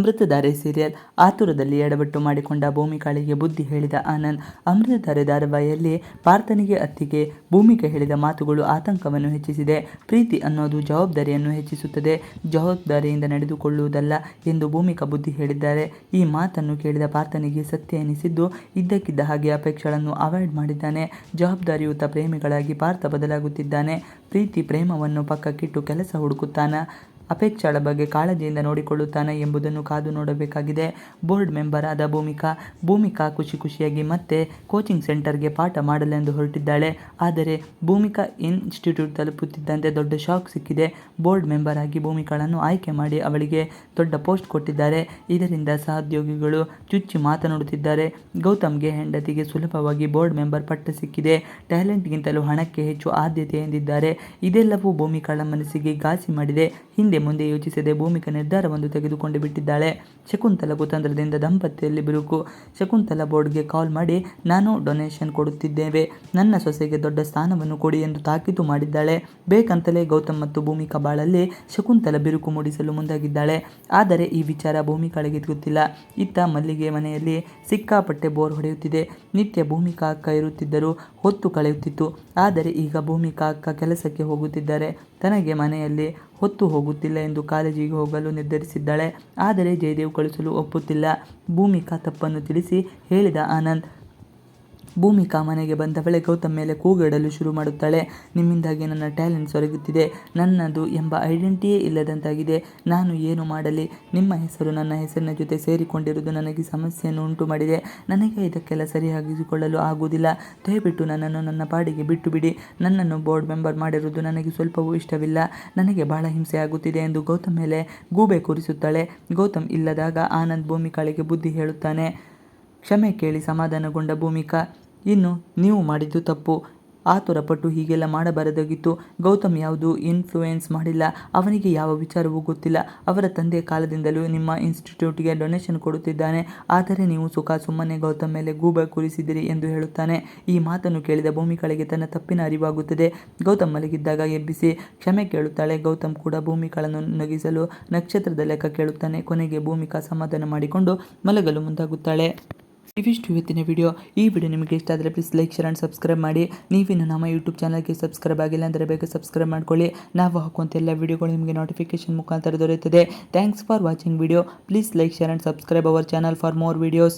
Amruthadhaare serial ಆತುರದಲ್ಲಿ ಎಡವಟ್ಟು ಮಾಡಿಕೊಂಡ ಭೂಮಿಕಾಳಿಗೆ ಬುದ್ಧಿ ಹೇಳಿದ ಆನಂದ್. ಅಮೃತಧಾರೆ ಧಾರಾವಾಹಿಯಲ್ಲಿ ಪಾರ್ಥನಿಗೆ ಅತ್ತಿಗೆ ಭೂಮಿಕಾ ಹೇಳಿದ ಮಾತುಗಳು ಆತಂಕವನ್ನು ಹೆಚ್ಚಿಸಿದೆ. ಪ್ರೀತಿ ಅನ್ನೋದು ಜವಾಬ್ದಾರಿಯನ್ನು ಹೆಚ್ಚಿಸುತ್ತದೆ, ಜವಾಬ್ದಾರಿಯಿಂದ ನಡೆದುಕೊಳ್ಳುವುದಲ್ಲ ಎಂದು ಭೂಮಿಕಾ ಬುದ್ಧಿ ಹೇಳಿದ್ದಾರೆ. ಈ ಮಾತನ್ನು ಕೇಳಿದ ಪಾರ್ಥನಿಗೆ ಸತ್ಯ ಎನಿಸಿದ್ದು ಇದ್ದಕ್ಕಿದ್ದ ಹಾಗೆ ಅಪೇಕ್ಷೆಗಳನ್ನು ಅವಾಯ್ಡ್ ಮಾಡಿದ್ದಾನೆ. ಜವಾಬ್ದಾರಿಯುತ ಪ್ರೇಮಿಗಳಾಗಿ ಪಾರ್ಥ ಬದಲಾಗುತ್ತಿದ್ದಾನೆ. ಪ್ರೀತಿ ಪ್ರೇಮವನ್ನು ಪಕ್ಕಕ್ಕಿಟ್ಟು ಕೆಲಸ ಹುಡುಕುತ್ತಾನ, ಅಪೇಕ್ಷೆಗಳ ಬಗ್ಗೆ ಕಾಳಜಿಯಿಂದ ನೋಡಿಕೊಳ್ಳುತ್ತಾನೆ ಎಂಬುದನ್ನು ಕಾದು ನೋಡಬೇಕಾಗಿದೆ. ಬೋರ್ಡ್ ಮೆಂಬರ್ ಆದ ಭೂಮಿಕಾ ಖುಷಿಯಾಗಿ ಮತ್ತೆ ಕೋಚಿಂಗ್ ಸೆಂಟರ್ಗೆ ಪಾಠ ಮಾಡಲೆಂದು ಹೊರಟಿದ್ದಾಳೆ. ಆದರೆ ಭೂಮಿಕಾ ಇನ್ಸ್ಟಿಟ್ಯೂಟ್ ತಲುಪುತ್ತಿದ್ದಂತೆ ದೊಡ್ಡ ಶಾಕ್ ಸಿಕ್ಕಿದೆ. ಬೋರ್ಡ್ ಮೆಂಬರ್ ಆಗಿ ಭೂಮಿಕಾಳನ್ನು ಆಯ್ಕೆ ಮಾಡಿ ಅವಳಿಗೆ ದೊಡ್ಡ ಪೋಸ್ಟ್ ಕೊಟ್ಟಿದ್ದಾರೆ. ಇದರಿಂದ ಸಹೋದ್ಯೋಗಿಗಳು ಚುಚ್ಚಿ ಮಾತನಾಡುತ್ತಿದ್ದಾರೆ. ಗೌತಮ್ಗೆ ಹೆಂಡತಿಗೆ ಸುಲಭವಾಗಿ ಬೋರ್ಡ್ ಮೆಂಬರ್ ಪಟ್ಟ ಸಿಕ್ಕಿದೆ, ಟ್ಯಾಲೆಂಟ್ಗಿಂತಲೂ ಹಣಕ್ಕೆ ಹೆಚ್ಚು ಆದ್ಯತೆ ಎಂದಿದ್ದಾರೆ. ಇದೆಲ್ಲವೂ ಭೂಮಿಕಾಳ ಮನಸ್ಸಿಗೆ ಘಾಸಿ ಮಾಡಿದೆ. ಹಿಂದೆ ಮುಂದೆ ಯೋಚಿಸದೆ ಭೂಮಿಕಾ ನಿರ್ಧಾರವನ್ನು ತೆಗೆದುಕೊಂಡು ಬಿಟ್ಟಿದ್ದಾಳೆ. ಶಕುಂತಲಾ ಕುತಂತ್ರದಿಂದ ದಂಪತಿಯಲ್ಲಿ ಬಿರುಕು. ಶಕುಂತಲಾ ಬೋರ್ಡ್ಗೆ ಕಾಲ್ ಮಾಡಿ ನಾನು ಡೊನೇಷನ್ ಕೊಡುತ್ತಿದ್ದೇವೆ, ನನ್ನ ಸೊಸೆಗೆ ದೊಡ್ಡ ಸ್ಥಾನವನ್ನು ಕೊಡಿ ಎಂದು ತಾಕೀತು ಮಾಡಿದ್ದಾಳೆ. ಬೇಕಂತಲೇ ಗೌತಮ್ ಮತ್ತು ಭೂಮಿಕಾ ಬಾಳಲ್ಲಿ ಶಕುಂತಲಾ ಬಿರುಕು ಮೂಡಿಸಲು ಮುಂದಾಗಿದ್ದಾಳೆ. ಆದರೆ ಈ ವಿಚಾರ ಭೂಮಿಕಾಳಿಗೆ ಗೊತ್ತಿಲ್ಲ. ಇತ್ತ ಮಲ್ಲಿಗೆ ಮನೆಯಲ್ಲಿ ಸಿಕ್ಕಾಪಟ್ಟೆ ಬೋರ್ ಹೊಡೆಯುತ್ತಿದೆ. ನಿತ್ಯ ಭೂಮಿಕಾ ಅಕ್ಕ ಇರುತ್ತಿದ್ದರೂ ಹೊತ್ತು ಕಳೆಯುತ್ತಿತ್ತು. ಆದರೆ ಈಗ ಭೂಮಿಕಾ ಅಕ್ಕ ಕೆಲಸಕ್ಕೆ ಹೋಗುತ್ತಿದ್ದಾರೆ. ತನಗೆ ಮನೆಯಲ್ಲಿ ಹೊತ್ತು ಹೋಗುತ್ತಿಲ್ಲ ಎಂದು ಕಾಲೇಜಿಗೆ ಹೋಗಲು ನಿರ್ಧರಿಸಿದ್ದಾಳೆ. ಆದರೆ ಜಯದೇವ್ ಕಳಿಸಲು ಒಪ್ಪುತ್ತಿಲ್ಲ. ಭೂಮಿಕಾ ತಪ್ಪನ್ನು ತಿಳಿಸಿ ಹೇಳಿದ ಆನಂದ್. ಭೂಮಿಕಾ ಮನೆಗೆ ಬಂದವಳೆ ಗೌತಮ್ ಮೇಲೆ ಕೂಗಾಡಲು ಶುರು ಮಾಡುತ್ತಾಳೆ. ನಿಮ್ಮಿಂದಾಗಿ ನನ್ನ ಟ್ಯಾಲೆಂಟ್ ಸೊರಗುತ್ತಿದೆ, ನನ್ನದು ಎಂಬ ಐಡೆಂಟಿಟಿಯೇ ಇಲ್ಲದಂತಾಗಿದೆ. ನಾನು ಏನು ಮಾಡಲಿ? ನಿಮ್ಮ ಹೆಸರು ನನ್ನ ಹೆಸರಿನ ಜೊತೆ ಸೇರಿಕೊಂಡಿರುವುದು ನನಗೆ ಸಮಸ್ಯೆಯನ್ನು ಉಂಟು ಮಾಡಿದೆ. ನನಗೆ ಇದಕ್ಕೆಲ್ಲ ಸರಿಯಾಗಿಸಿಕೊಳ್ಳಲು ಆಗುವುದಿಲ್ಲ. ದಯವಿಟ್ಟು ನನ್ನನ್ನು ನನ್ನ ಪಾಡಿಗೆ ಬಿಟ್ಟು ಬಿಡಿ. ನನ್ನನ್ನು ಬೋರ್ಡ್ ಮೆಂಬರ್ ಮಾಡಿರುವುದು ನನಗೆ ಸ್ವಲ್ಪವೂ ಇಷ್ಟವಿಲ್ಲ. ನನಗೆ ಬಹಳ ಹಿಂಸೆ ಆಗುತ್ತಿದೆ ಎಂದು ಗೌತಮ್ ಮೇಲೆ ಗೂಬೆ ಕೂರಿಸುತ್ತಾಳೆ. ಗೌತಮ್ ಇಲ್ಲದಾಗ ಆನಂದ್ ಭೂಮಿಕಾಳಿಗೆ ಬುದ್ಧಿ ಹೇಳುತ್ತಾನೆ. ಕ್ಷಮೆ ಕೇಳಿ ಸಮಾಧಾನಗೊಂಡ ಭೂಮಿಕಾ, ಇನ್ನು ನೀವು ಮಾಡಿದ್ದು ತಪ್ಪು, ಆತುರಪಟ್ಟು ಹೀಗೆಲ್ಲ ಮಾಡಬಾರದಾಗಿತ್ತು. ಗೌತಮ್ ಯಾವುದೂ ಇನ್ಫ್ಲೂಯೆನ್ಸ್ ಮಾಡಿಲ್ಲ, ಅವನಿಗೆ ಯಾವ ವಿಚಾರವೂ ಗೊತ್ತಿಲ್ಲ. ಅವರ ತಂದೆ ಕಾಲದಿಂದಲೂ ನಿಮ್ಮ ಇನ್ಸ್ಟಿಟ್ಯೂಟ್ಗೆ ಡೊನೇಷನ್ ಕೊಡುತ್ತಿದ್ದಾನೆ. ಆದರೆ ನೀವು ಸುಮ್ಮನೆ ಗೌತಮ್ ಮೇಲೆ ಗೂಬೆ ಕೂರಿಸಿದಿರಿ ಎಂದು ಹೇಳುತ್ತಾನೆ. ಈ ಮಾತನ್ನು ಕೇಳಿದ ಭೂಮಿಕಾಳಿಗೆ ತನ್ನ ತಪ್ಪಿನ ಅರಿವಾಗುತ್ತದೆ. ಗೌತಮ್ ಮಲಗಿದ್ದಾಗ ಎಬ್ಬಿಸಿ ಕ್ಷಮೆ ಕೇಳುತ್ತಾಳೆ. ಗೌತಮ್ ಕೂಡ ಭೂಮಿಕಾಳನ್ನು ನಗಿಸಲು ನಕ್ಷತ್ರದ ಲೆಕ್ಕ ಕೇಳುತ್ತಾನೆ. ಕೊನೆಗೆ ಭೂಮಿಕಾ ಸಮಾಧಾನ ಮಾಡಿಕೊಂಡು ಮಲಗಲು ಮುಂದಾಗುತ್ತಾಳೆ. ಇವಿಷ್ಟು ಇವತ್ತಿನ ವಿಡಿಯೋ. ಈ ವಿಡಿಯೋ ನಿಮಗೆ ಇಷ್ಟ ಆದರೆ please like, share and subscribe ಮಾಡಿ. ನೀವಿನ್ನು ನಮ್ಮ ಯೂಟ್ಯೂಬ್ ಚಾನಲ್ಗೆ ಸಬ್ಸ್ಕ್ರೈಬ್ ಆಗಿಲ್ಲ ಅಂದರೆ ಬೇಗ ಸಬ್ಸ್ಕ್ರೈಬ್ ಮಾಡ್ಕೊಳ್ಳಿ. ನಾವು ಹಾಕುವಂಥ ಎಲ್ಲ ವಿಡಿಯೋಗಳು ನಿಮಗೆ ನೋಟಿಫಿಕೇಶನ್ ಮುಖಾಂತರ ದೊರೆಯುತ್ತದೆ. Thanks for watching video. Please like, share and subscribe our channel for more videos.